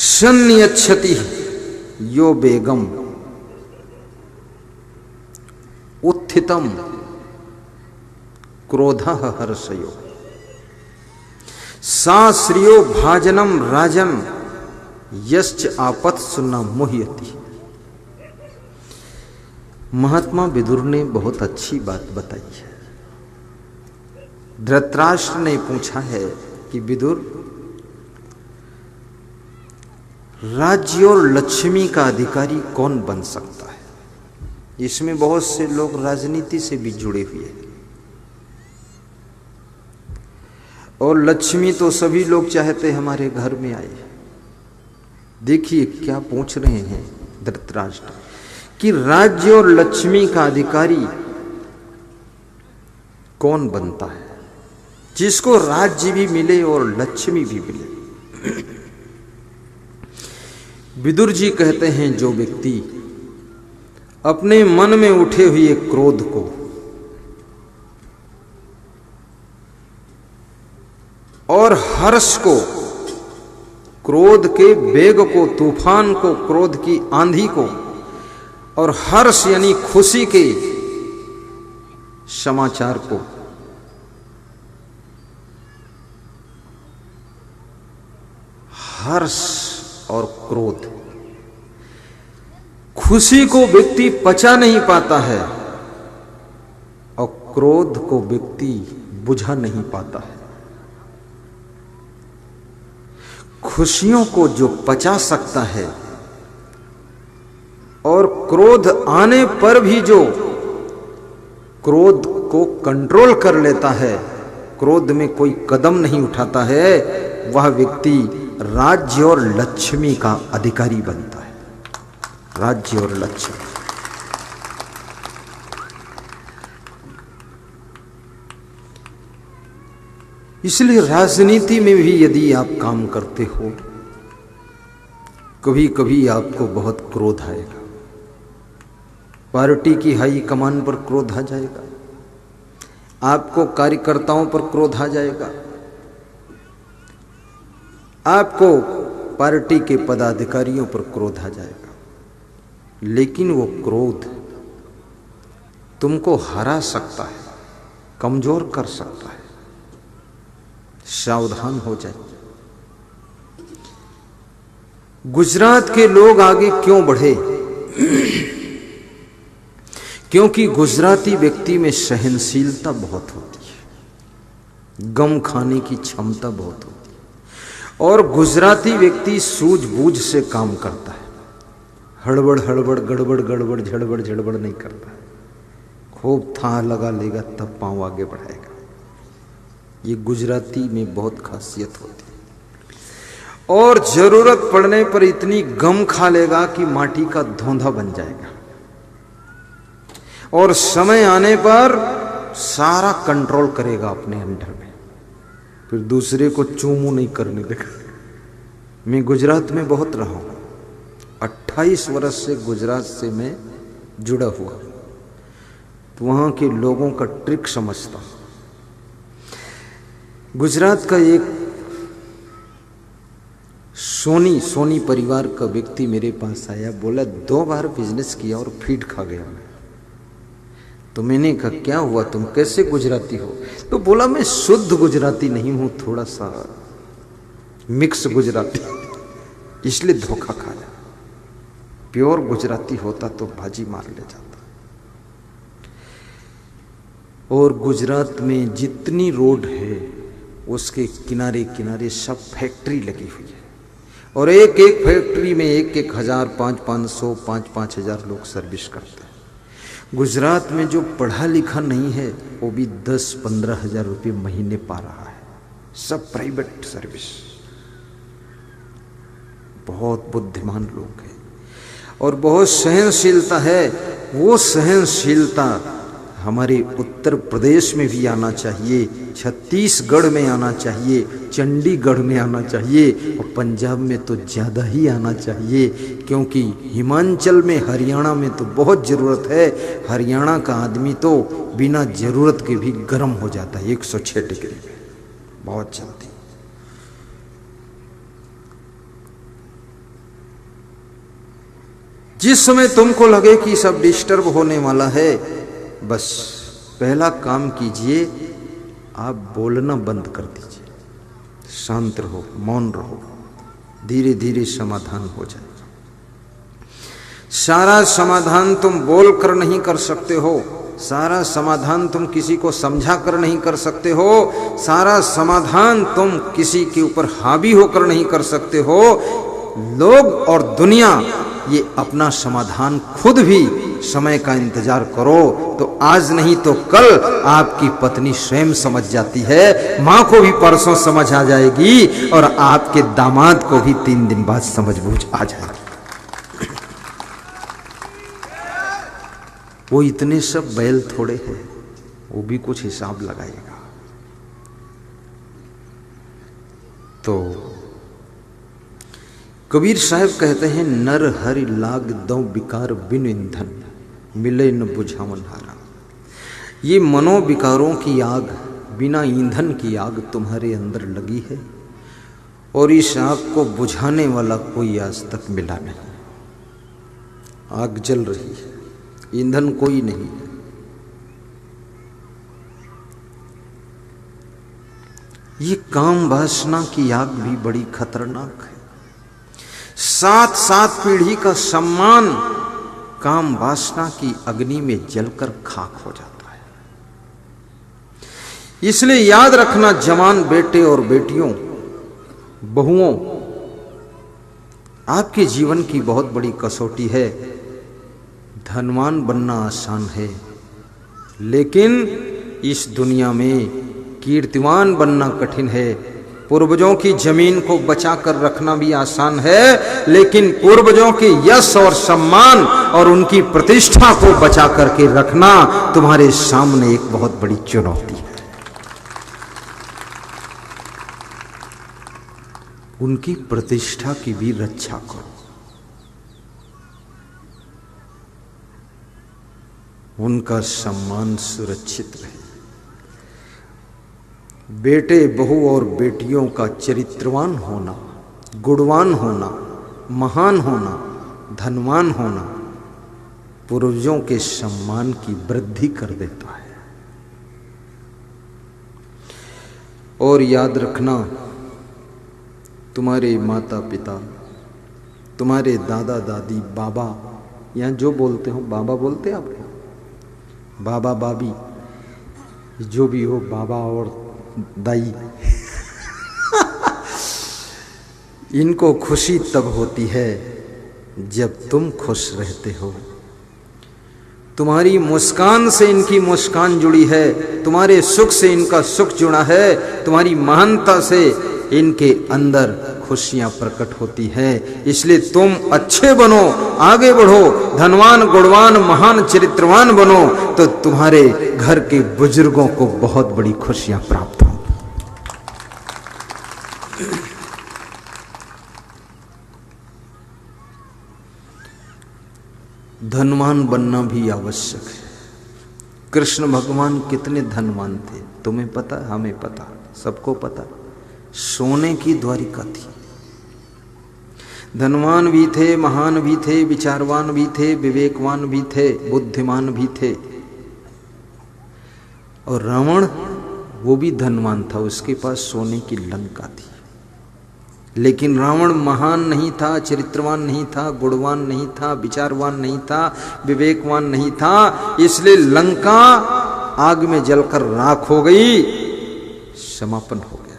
सन्नियच्छति यो बेगम उत्थितम क्रोधः हर्षयो सा श्रियो भाजनम राजन यश्च आपत्सु न मुह्यति। महात्मा विदुर ने बहुत अच्छी बात बताई है। धृतराष्ट्र ने पूछा है कि विदुर, राज्य और लक्ष्मी का अधिकारी कौन बन सकता है? इसमें बहुत से लोग राजनीति से भी जुड़े हुए हैं और लक्ष्मी तो सभी लोग चाहते हमारे घर में आए। देखिए क्या पूछ रहे हैं धृतराष्ट्र कि राज्य और लक्ष्मी का अधिकारी कौन बनता है, जिसको राज्य भी मिले और लक्ष्मी भी मिले। विदुर जी कहते हैं जो व्यक्ति अपने मन में उठे हुए क्रोध को और हर्ष को, क्रोध के वेग को, तूफान को, क्रोध की आंधी को, और हर्ष यानी खुशी के समाचार को हर्ष और क्रोध, खुशी को व्यक्ति पचा नहीं पाता है और क्रोध को व्यक्ति बुझा नहीं पाता है। खुशियों को जो पचा सकता है और क्रोध आने पर भी जो क्रोध को कंट्रोल कर लेता है, क्रोध में कोई कदम नहीं उठाता है, वह व्यक्ति राज्य और लक्ष्मी का अधिकारी बनता है। राज्य और लक्ष्मी। इसलिए राजनीति में भी यदि आप काम करते हो, कभी कभी आपको बहुत क्रोध आएगा। पार्टी की हाई कमान पर क्रोध आ जाएगा, आपको कार्यकर्ताओं पर क्रोध आ जाएगा, आपको पार्टी के पदाधिकारियों पर क्रोध आ जाएगा। लेकिन वो क्रोध तुमको हरा सकता है, कमजोर कर सकता है। सावधान हो जाए। गुजरात के लोग आगे क्यों बढ़े? क्योंकि गुजराती व्यक्ति में सहनशीलता बहुत होती है, गम खाने की क्षमता बहुत होती है और गुजराती व्यक्ति सूझबूझ से काम करता है। हड़बड़ हड़बड़ गड़बड़ गड़बड़ झड़बड़ झड़बड़ नहीं करता है। खूब था लगा लेगा तब पांव आगे बढ़ाएगा। ये गुजराती में बहुत खासियत होती है। और जरूरत पड़ने पर इतनी गम खा लेगा कि माटी का धोंधा बन जाएगा और समय आने पर सारा कंट्रोल करेगा अपने अंडर में, फिर दूसरे को चूमू नहीं करने देगा। मैं गुजरात में बहुत रहा हूं, 28 वर्ष से गुजरात से मैं जुड़ा हुआ, तो वहां के लोगों का ट्रिक समझता हूं। गुजरात का एक सोनी परिवार का व्यक्ति मेरे पास आया, बोला 2 बार बिजनेस किया और फीड खा गया मैं। तो मैंने कहा क्या हुआ, तुम कैसे गुजराती हो? तो बोला मैं शुद्ध गुजराती नहीं हूं, थोड़ा सा मिक्स गुजराती, इसलिए धोखा खाया। प्योर गुजराती होता तो भाजी मार ले जाता। और गुजरात में जितनी रोड है उसके किनारे किनारे सब फैक्ट्री लगी हुई है और एक एक फैक्ट्री में 1,000, 500, 5,000 लोग सर्विस करते हैं। गुजरात में जो पढ़ा लिखा नहीं है वो भी 10-15 हजार रुपये महीने पा रहा है, सब प्राइवेट सर्विस। बहुत बुद्धिमान लोग हैं और बहुत सहनशीलता है। वो सहनशीलता हमारे उत्तर प्रदेश में भी आना चाहिए, छत्तीसगढ़ में आना चाहिए, चंडीगढ़ में आना चाहिए और पंजाब में तो ज़्यादा ही आना चाहिए, क्योंकि हिमाचल में, हरियाणा में तो बहुत ज़रूरत है। हरियाणा का आदमी तो बिना ज़रूरत के भी गर्म हो जाता है 106 डिग्री में, बहुत जल्दी। जिस समय तुमको लगे कि सब डिस्टर्ब होने वाला है, बस पहला काम कीजिए, आप बोलना बंद कर दीजिए, शांत रहो, मौन रहो, धीरे धीरे समाधान हो जाए। सारा समाधान तुम बोल कर नहीं कर सकते हो, सारा समाधान तुम किसी को समझा कर नहीं कर सकते हो, सारा समाधान तुम किसी के ऊपर हावी होकर नहीं कर सकते हो। लोग और दुनिया ये अपना समाधान खुद भी समय का इंतजार करो तो आज नहीं तो कल आपकी पत्नी स्वयं समझ जाती है, मां को भी परसों समझ आ जाएगी और आपके दामाद को भी 3 दिन बाद समझ बूझ आ जाएगी। वो इतने सब बैल थोड़े हैं, वो भी कुछ हिसाब लगाएगा। तो कबीर साहब कहते हैं, नर हरि लाग दो विकार बिन ईंधन, मिले न बुझावन हारा। ये मनोविकारों की आग, बिना ईंधन की आग तुम्हारे अंदर लगी है और इस आग को बुझाने वाला कोई आज तक मिला नहीं। आग जल रही है, ईंधन कोई नहीं है। ये काम वासना की आग भी बड़ी खतरनाक है। 7 पीढ़ी का सम्मान काम वासना की अग्नि में जलकर खाक हो जाता है। इसलिए याद रखना, जवान बेटे और बेटियों, बहुओं, आपके जीवन की बहुत बड़ी कसौटी है। धनवान बनना आसान है, लेकिन इस दुनिया में कीर्तिवान बनना कठिन है। पूर्वजों की जमीन को बचाकर रखना भी आसान है, लेकिन पूर्वजों के यश और सम्मान और उनकी प्रतिष्ठा को बचा करके रखना तुम्हारे सामने एक बहुत बड़ी चुनौती है। उनकी प्रतिष्ठा की भी रक्षा करो, उनका सम्मान सुरक्षित रहे। बेटे, बहू और बेटियों का चरित्रवान होना, गुणवान होना, महान होना, धनवान होना पूर्वजों के सम्मान की वृद्धि कर देता है। और याद रखना, तुम्हारे माता पिता, तुम्हारे दादा दादी, बाबा, यहाँ जो बोलते हो, बाबा बोलते आप, बाबा बाबी, जो भी हो, बाबा और दाई, इनको खुशी तब होती है जब तुम खुश रहते हो। तुम्हारी मुस्कान से इनकी मुस्कान जुड़ी है, तुम्हारे सुख से इनका सुख जुड़ा है, तुम्हारी महानता से इनके अंदर खुशियां प्रकट होती है। इसलिए तुम अच्छे बनो, आगे बढ़ो, धनवान, गुणवान, महान, चरित्रवान बनो, तो तुम्हारे घर के बुजुर्गों को बहुत बड़ी खुशियां प्राप्त होंगी। धनवान बनना भी आवश्यक है। कृष्ण भगवान कितने धनवान थे तुम्हें पता, हमें पता, सबको पता। सोने की द्वारिका थी। धनवान भी थे, महान भी थे, विचारवान भी थे, विवेकवान भी थे, बुद्धिमान भी थे। और रावण, वो भी धनवान था, उसके पास सोने की लंका थी। लेकिन रावण महान नहीं था, चरित्रवान नहीं था, गुणवान नहीं था, विचारवान नहीं था, विवेकवान नहीं था। इसलिए लंका आग में जलकर राख हो गई, समापन हो गया।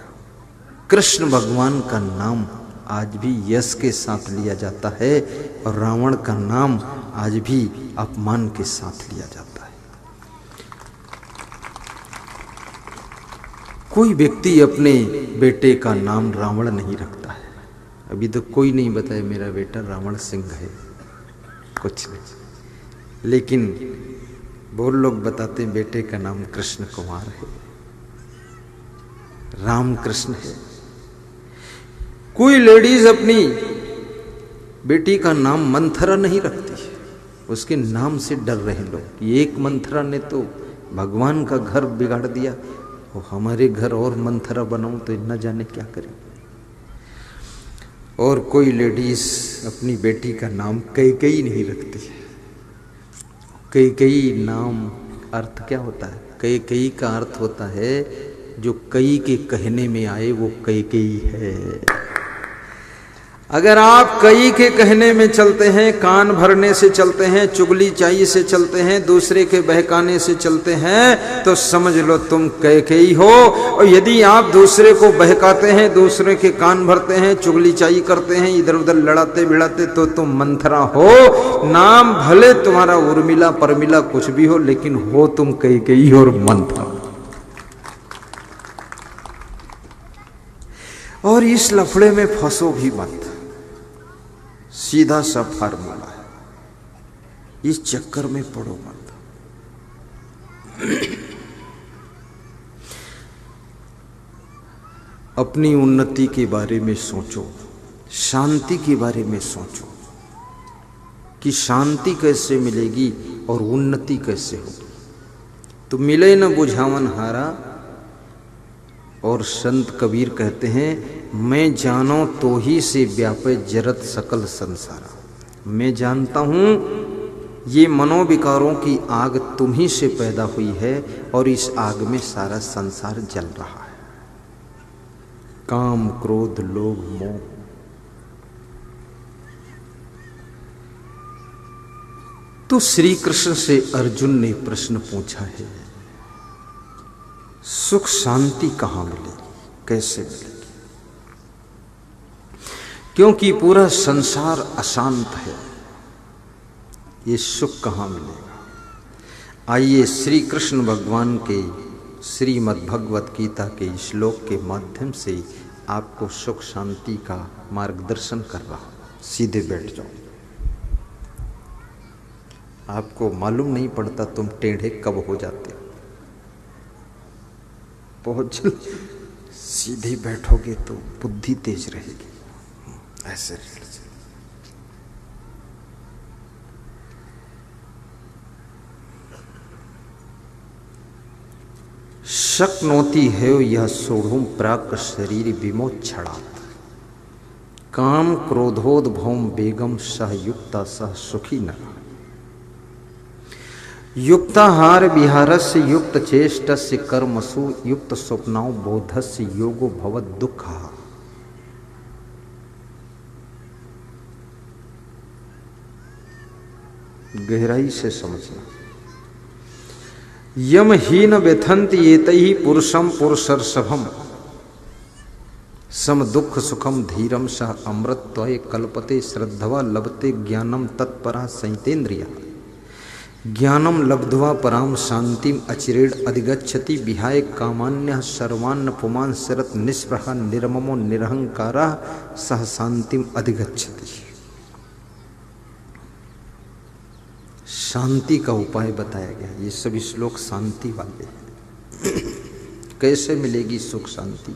कृष्ण भगवान का नाम आज भी यश के साथ लिया जाता है और रावण का नाम आज भी अपमान के साथ लिया जाता है। कोई व्यक्ति अपने बेटे का नाम रावण नहीं रखता है। अभी तो कोई नहीं बताया मेरा बेटा रावण सिंह है, कुछ नहीं। लेकिन बहुत लोग बताते हैं बेटे का नाम कृष्ण कुमार है, राम कृष्ण है। कोई लेडीज अपनी बेटी का नाम मंथरा नहीं रखती, उसके नाम से डर रहे लोग। एक मंथरा ने तो भगवान का घर बिगाड़ दिया, वो हमारे घर और मंथरा बनाऊं तो न जाने क्या करें। और कोई लेडीज अपनी बेटी का नाम कैकेयी नहीं रखती है। कैकेयी नाम अर्थ क्या होता है? कैकेयी का अर्थ होता है जो कई के कहने में आए वो कैकेयी है। अगर आप कई के कहने में चलते हैं, कान भरने से चलते हैं, चुगली चाई से चलते हैं, दूसरे के बहकाने से चलते हैं, तो समझ लो तुम कैकेयी हो। और यदि आप दूसरे को बहकाते हैं, दूसरे के कान भरते हैं, चुगली चाई करते हैं, इधर उधर लड़ाते भिड़ाते, तो तुम मंथरा हो। नाम भले तुम्हारा उर्मिला परमिला कुछ भी हो, लेकिन हो तुम कैकेयी और मंथरा। और इस लफड़े में फंसो भी मत, सीधा सा फार्मूला है, इस चक्कर में पड़ो मत। अपनी उन्नति के बारे में सोचो, शांति के बारे में सोचो कि शांति कैसे मिलेगी और उन्नति कैसे होगी। तो मिले न बुझावन हारा। और संत कबीर कहते हैं, मैं जानो तो ही से व्यापे जरत सकल संसारा। मैं जानता हूं ये मनोविकारों की आग तुम ही से पैदा हुई है और इस आग में सारा संसार जल रहा है। काम क्रोध लोभ मोह। तो श्री कृष्ण से अर्जुन ने प्रश्न पूछा है, सुख शांति कहां मिलेगी, कैसे मिलेगी? क्योंकि पूरा संसार अशांत है, ये सुख कहां मिलेगा? आइए श्री कृष्ण भगवान के श्रीमद् भगवत गीता के श्लोक के माध्यम से आपको सुख शांति का मार्गदर्शन कर रहा हूं। सीधे बैठ जाओ। आपको मालूम नहीं पड़ता तुम टेढ़े कब हो जाते हो। पहुंच सीधे बैठोगे तो बुद्धि तेज रहेगी। ऐसे शक्नोति है यह सोढ़ुम प्राक शरीर विमोक्षणात्। काम क्रोधोद्भवम बेगम सह युक्ता सह सुखी नर। युक्ताहार विहारस्य युक्त चेष्टस्य कर्मसु युक्त स्वप्नाओ बोधस्य योगो भवद दुःखः। गहराई से समझना। यमहीन व्यथंति एतैहि पुरुषम पुरुषर्षभम सम दुख सुखम धीरम सह अमृतत्वये कल्पते श्रद्धवा लभते ज्ञानम तत्परा संहितेन्द्रिया। ज्ञानम लब्ध्वा पराम शांतिम अचिरेण अधिगच्छति विहाय कामान्यः सर्वान्न पुमान् शरत निस्पृहा निर्ममो निरहंकारः सह शांतिम अधिगच्छति। शांति का उपाय बताया गया। ये सभी श्लोक शांति वाले हैं। कैसे मिलेगी सुख शांति?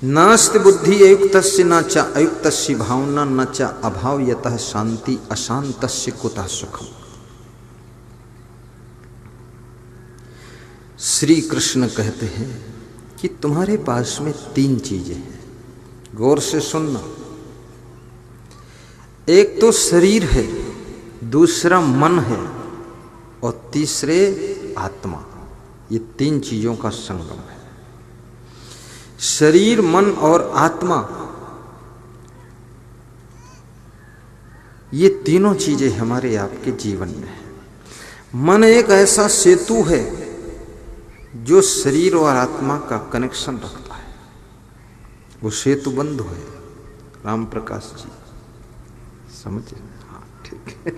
नास्ति बुद्धि अयुक्तस्य न च अयुक्तस्य भावना न च अभाव यतः शांति अशांतस्य कुतः सुखम। श्री कृष्ण कहते हैं कि तुम्हारे पास में तीन चीजें हैं, गौर से सुनना। एक तो शरीर है, दूसरा मन है और तीसरे आत्मा। ये तीन चीजों का संगम है। शरीर मन और आत्मा, ये तीनों चीजें हमारे आपके जीवन में है। मन एक ऐसा सेतु है जो शरीर और आत्मा का कनेक्शन रखता है। वो सेतु बंधु है। राम प्रकाश जी समझे? हाँ ठीक है।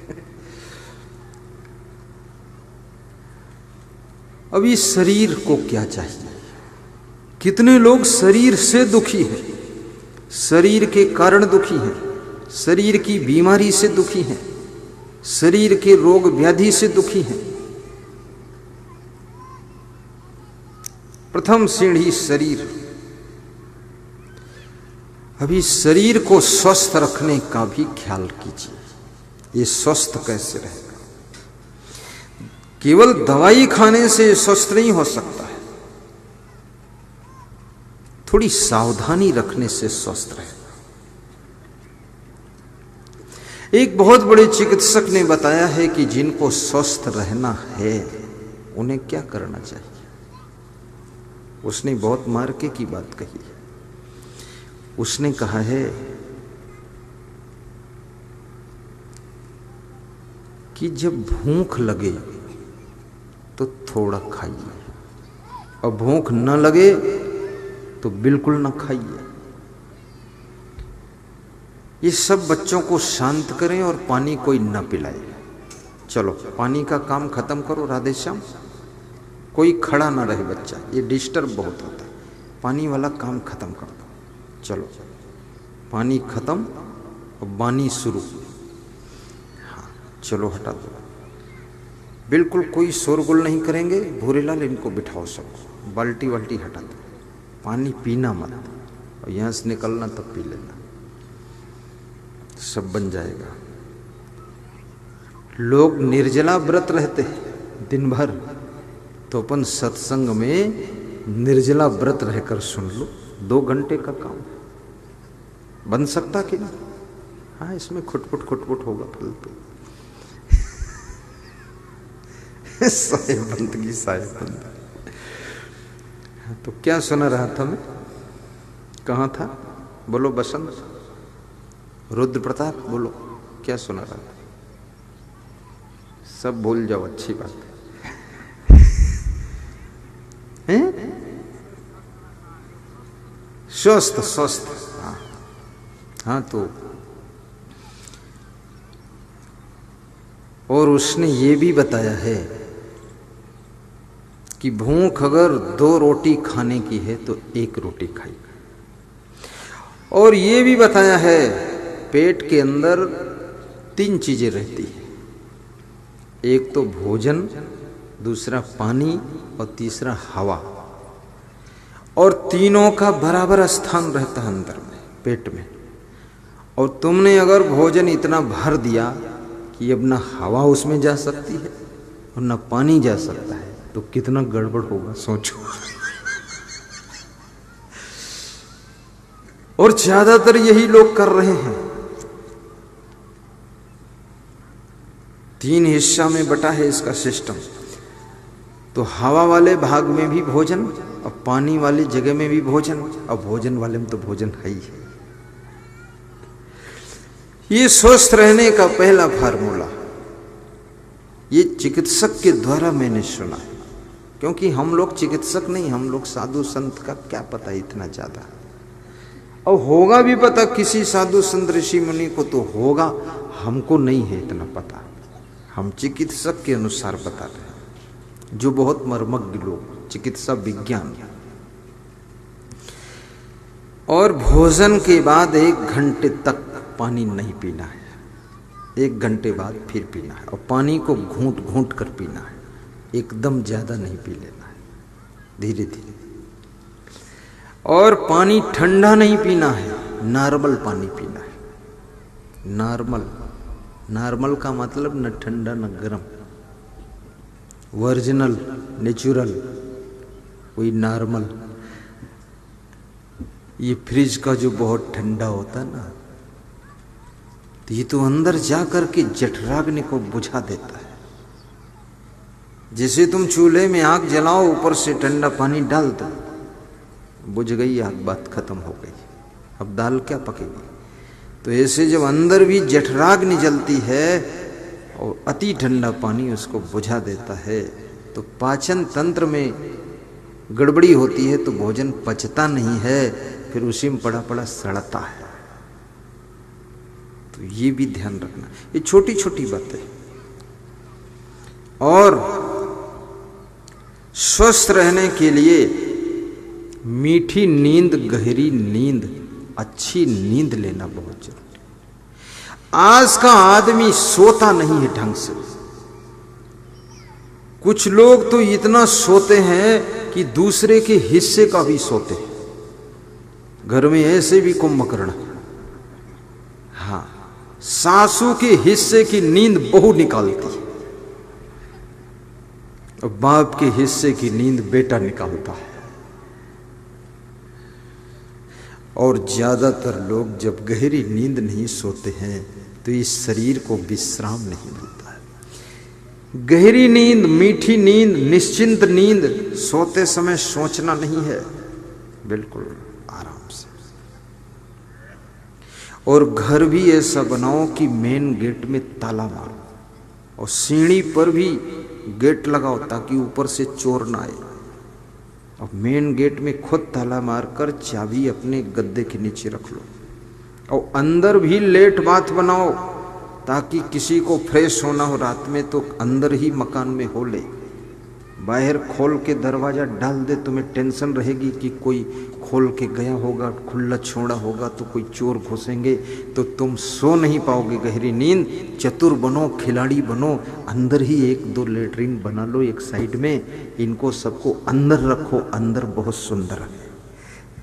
अब इस शरीर को क्या चाहिए? कितने लोग शरीर से दुखी हैं, शरीर के कारण दुखी हैं, शरीर की बीमारी से दुखी हैं, शरीर के रोग व्याधि से दुखी हैं। प्रथम सीढ़ी शरीर। अभी शरीर को स्वस्थ रखने का भी ख्याल कीजिए। ये स्वस्थ कैसे रहेगा? केवल दवाई खाने से स्वस्थ नहीं हो सकता है, थोड़ी सावधानी रखने से स्वस्थ रहेगा। एक बहुत बड़े चिकित्सक ने बताया है कि जिनको स्वस्थ रहना है उन्हें क्या करना चाहिए। उसने बहुत मार्के की बात कही है। उसने कहा है कि जब भूख लगे तो थोड़ा खाइए और भूख न लगे तो बिल्कुल न खाइए। ये सब बच्चों को शांत करें और पानी कोई न पिलाए। चलो पानी का काम खत्म करो राधे श्याम, कोई खड़ा ना रहे बच्चा, ये डिस्टर्ब बहुत होता है। पानी वाला काम खत्म कर दो। चलो पानी खत्म और बानी शुरू। हाँ चलो हटा दो, बिल्कुल कोई शोरगुल नहीं करेंगे। भूरेलाल इनको बिठाओ, सबको बाल्टी वाल्टी हटा दो, पानी पीना मत, और यहाँ से निकलना तब पी लेना, सब बन जाएगा। लोग निर्जला व्रत रहते हैं दिन भर, तो अपन सत्संग में निर्जला व्रत रहकर सुन लो, 2 घंटे का काम बन सकता कि नहीं? हाँ इसमें खुटपुट होगा फालतू। साहेबंद की साहेबंद। तो क्या सुना रहा था मैं, कहाँ था? बोलो बसंत, रुद्र प्रताप, बोलो क्या सुना रहा था? सब भूल जाओ, अच्छी बात है। स्वस्थ स्वस्थ, हाँ हाँ। तो और उसने ये भी बताया है कि भूख अगर 2 रोटी खाने की है तो 1 रोटी खाइए। और ये भी बताया है पेट के अंदर 3 चीजें रहती है, एक तो भोजन, दूसरा पानी और तीसरा हवा। और तीनों का बराबर स्थान रहता है अंदर में, पेट में। और तुमने अगर भोजन इतना भर दिया कि अब ना हवा उसमें जा सकती है और ना पानी जा सकता है, तो कितना गड़बड़ होगा सोचो। और ज्यादातर यही लोग कर रहे हैं। 3 हिस्सा में बटा है इसका सिस्टम। तो हवा वाले भाग में भी भोजन और पानी वाली जगह में भी भोजन, और भोजन वाले में तो भोजन है ही है। ये स्वस्थ रहने का पहला फार्मूला ये चिकित्सक के द्वारा मैंने सुना है, क्योंकि हम लोग चिकित्सक नहीं, हम लोग साधु संत का क्या पता इतना ज्यादा। और होगा भी पता किसी साधु संत ऋषि मुनि को तो होगा, हमको नहीं है इतना पता। हम चिकित्सक के अनुसार बता रहे हैं, जो बहुत मर्मज्ञ लोग, चिकित्सा विज्ञान। और भोजन के बाद 1 घंटे तक पानी नहीं पीना है, 1 घंटे बाद फिर पीना है। और पानी को घूंट घूंट कर पीना है, एकदम ज्यादा नहीं पी लेना है, धीरे धीरे। और पानी ठंडा नहीं पीना है, नॉर्मल पानी पीना है। नॉर्मल का मतलब न ठंडा न गर्म, वर्जिनल, नेचुरल, वही नॉर्मल। ये फ्रिज का जो बहुत ठंडा होता है ना, तो ये तो अंदर जाकर के जठराग्नि को बुझा देता है। जैसे तुम चूल्हे में आग जलाओ, ऊपर से ठंडा पानी डाल दो, बुझ गई आग, बात खत्म हो गई, अब दाल क्या पकेगी। तो ऐसे जब अंदर भी जठराग्नि जलती है और अति ठंडा पानी उसको बुझा देता है, तो पाचन तंत्र में गड़बड़ी होती है, तो भोजन पचता नहीं है, फिर उसी में पड़ा पड़ा सड़ता है। तो ये भी ध्यान रखना, ये छोटी छोटी बातें। और स्वस्थ रहने के लिए मीठी नींद, गहरी नींद, अच्छी नींद लेना बहुत जरूरी। आज का आदमी सोता नहीं है ढंग से। कुछ लोग तो इतना सोते हैं कि दूसरे के हिस्से का भी सोते हैं। घर में ऐसे भी कुंभकर्ण, हाँ, सासू के हिस्से की नींद बहू निकालती है और बाप के हिस्से की नींद बेटा निकालता है। और ज्यादातर लोग जब गहरी नींद नहीं सोते हैं तो इस शरीर को विश्राम नहीं मिलता है। गहरी नींद, मीठी नींद, निश्चिंत नींद, सोते समय सोचना नहीं है, बिल्कुल आराम से। और घर भी ऐसा बनाओ कि मेन गेट में ताला मारो और सीढ़ी पर भी गेट लगाओ ताकि ऊपर से चोर ना आए। और मेन गेट में खुद ताला मारकर चाबी अपने गद्दे के नीचे रख लो। और अंदर भी लेट बाथ बनाओ ताकि किसी को फ्रेश होना हो रात में तो अंदर ही मकान में हो ले। बाहर खोल के दरवाजा डाल दे, तुम्हें टेंशन रहेगी कि कोई खोल के गया होगा, खुला छोड़ा होगा तो कोई चोर घुसेंगे, तो तुम सो नहीं पाओगे गहरी नींद। चतुर बनो, खिलाड़ी बनो, अंदर ही 1-2 लेटरिन बना लो एक साइड में, इनको सबको अंदर रखो। अंदर बहुत सुंदर है,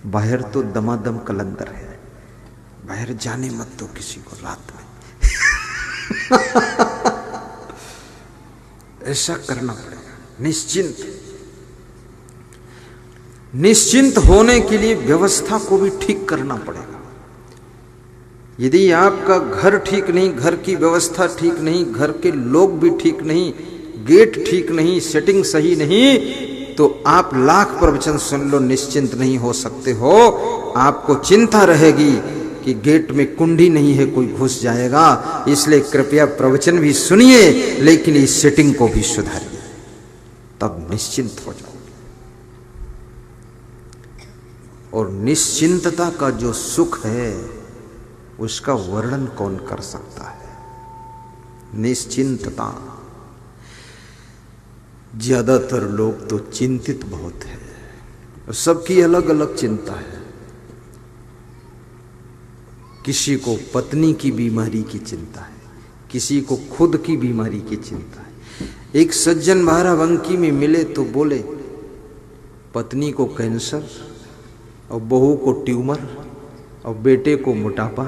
बाहर तो दमादम कलंदर है। बाहर जाने मत दो किसी को रात में। ऐसा करना पड़ेगा। निश्चिंत होने के लिए व्यवस्था को भी ठीक करना पड़ेगा। यदि आपका घर ठीक नहीं, घर की व्यवस्था ठीक नहीं, घर के लोग भी ठीक नहीं, गेट ठीक नहीं, सेटिंग सही नहीं, तो आप लाख प्रवचन सुन लो, निश्चिंत नहीं हो सकते हो। आपको चिंता रहेगी कि गेट में कुंडी नहीं है, कोई घुस जाएगा। इसलिए कृपया प्रवचन भी सुनिए, लेकिन इस सेटिंग को भी सुधारिए, तब निश्चिंत हो जाओ। और निश्चिंतता का जो सुख है उसका वर्णन कौन कर सकता है। निश्चिंतता, ज्यादातर लोग तो चिंतित बहुत है और सबकी अलग अलग चिंता है। किसी को पत्नी की बीमारी की चिंता है, किसी को खुद की बीमारी की चिंता है। एक सज्जन बाराबंकी में मिले तो बोले पत्नी को कैंसर और बहू को ट्यूमर और बेटे को मोटापा।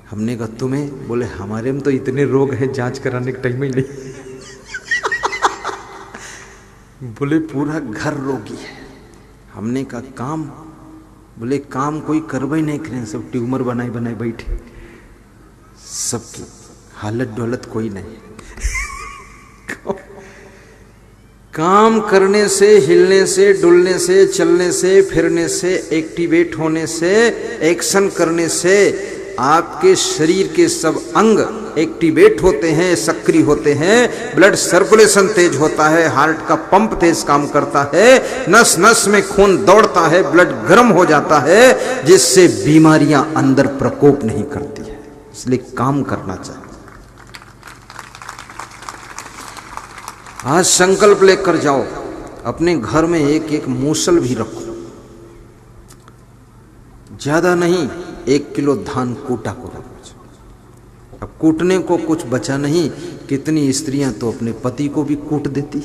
हमने कहा तुम्हें? बोले हमारे में तो इतने रोग हैं, जांच कराने का टाइम ही नहीं। बोले पूरा घर रोगी है। हमने कहा काम? बोले काम कोई करवा ही नहीं करें, सब ट्यूमर बनाए बनाए बैठे, सबकी हालत डोलत कोई नहीं। काम करने से, हिलने से, डुलने से, चलने से, फिरने से, एक्टिवेट होने से, एक्शन करने से आपके शरीर के सब अंग एक्टिवेट होते हैं, सक्रिय होते हैं, ब्लड सर्कुलेशन तेज होता है, हार्ट का पंप तेज काम करता है, नस नस में खून दौड़ता है, ब्लड गर्म हो जाता है, जिससे बीमारियां अंदर प्रकोप नहीं करती है। इसलिए काम करना चाहिए। आज संकल्प लेकर जाओ, अपने घर में एक एक मूसल भी रखो, ज्यादा नहीं, 1 किलो धान कूटा करो। अब कूटने को कुछ बचा नहीं, कितनी स्त्रियां तो अपने पति को भी कूट देती।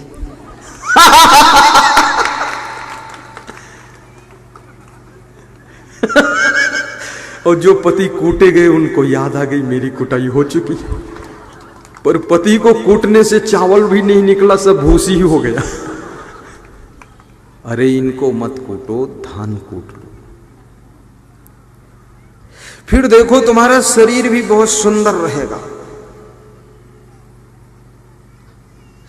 और जो पति कूटे गए उनको याद आ गई मेरी कुटाई हो चुकी, पर पति को कूटने से चावल भी नहीं निकला, सब भूसी ही हो गया। अरे इनको मत कूटो, धान कूट लो। फिर देखो तुम्हारा शरीर भी बहुत सुंदर रहेगा।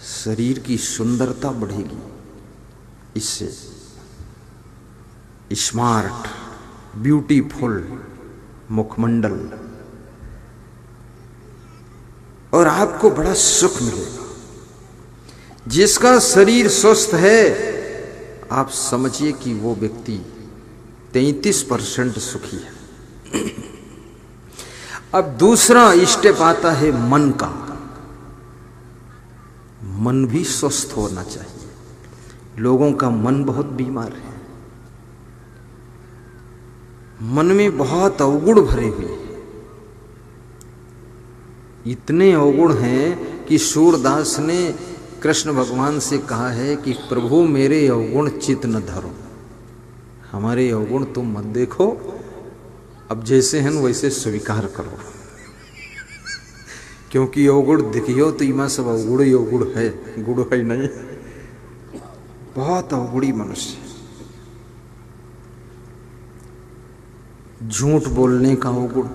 शरीर की सुंदरता बढ़ेगी इससे। स्मार्ट, ब्यूटीफुल मुखमंडल, और आपको बड़ा सुख मिलेगा। जिसका शरीर स्वस्थ है, आप समझिए कि वो व्यक्ति 33% सुखी है। अब दूसरा स्टेप आता है मन का। मन भी स्वस्थ होना चाहिए। लोगों का मन बहुत बीमार है, मन में बहुत अवगुण भरे हुए हैं। इतने अवगुण हैं कि सूरदास ने कृष्ण भगवान से कहा है कि प्रभु मेरे अवगुण चित न धरो, हमारे अवगुण तुम मत देखो, अब जैसे हैं वैसे स्वीकार करो। क्योंकि अवगुण दिखियो तो इमा सब अवगुण ही अवगुण है, गुण है नहीं। बहुत अवगुणी मनुष्य। झूठ बोलने का अवगुण,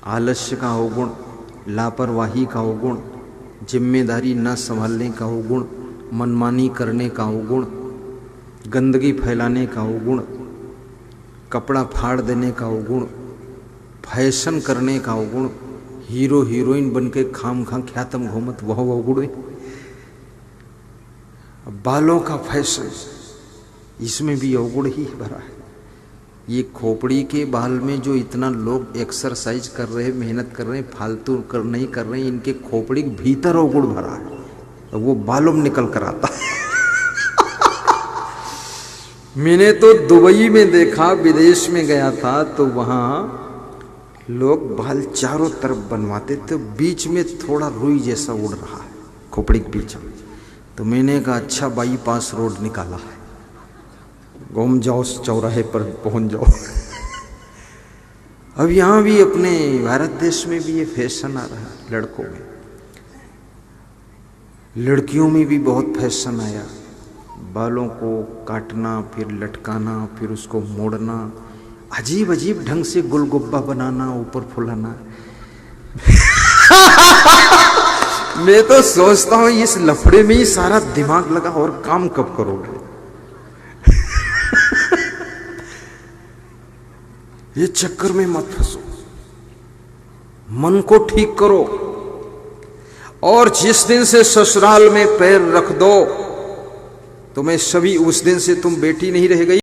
आलस्य का अवगुण, लापरवाही का अवगुण, जिम्मेदारी न संभालने का अवगुण, मनमानी करने का अवगुण, गंदगी फैलाने का अवगुण, कपड़ा फाड़ देने का अवगुण, फैशन करने का अवगुण, हीरो हीरोइन बन के खाम खां ख्यातम घूमत वह अवगुण है। बालों का फैशन, इसमें भी अवगुण ही भरा है। ये खोपड़ी के बाल में जो इतना लोग एक्सरसाइज कर रहे हैं, मेहनत कर रहे हैं, फालतू कर नहीं कर रहे हैं, इनके खोपड़ी के भीतर अवगुण भरा है, तो वो बालों में निकल कर आता है। मैंने तो दुबई में देखा, विदेश में गया था तो वहां लोग बाल चारों तरफ बनवाते थे, बीच में थोड़ा रुई जैसा उड़ रहा है खोपड़ी के बीच में। तो मैंने कहा अच्छा बाईपास रोड निकाला है, घूम जाओ चौराहे पर पहुंच जाओ। अब यहां भी अपने भारत देश में भी ये फैशन आ रहा है, लड़कों में, लड़कियों में भी बहुत फैशन आया, बालों को काटना, फिर लटकाना, फिर उसको मोड़ना, अजीब अजीब ढंग से गुलगुब्बा बनाना, ऊपर फुलाना। मैं तो सोचता हूं इस लफड़े में ही सारा दिमाग लगा, और काम कब करोगे? ये चक्कर में मत फंसो, मन को ठीक करो, और जिस दिन से ससुराल में पैर रख दो तुम्हें सभी, उस दिन से तुम बेटी नहीं रह गई।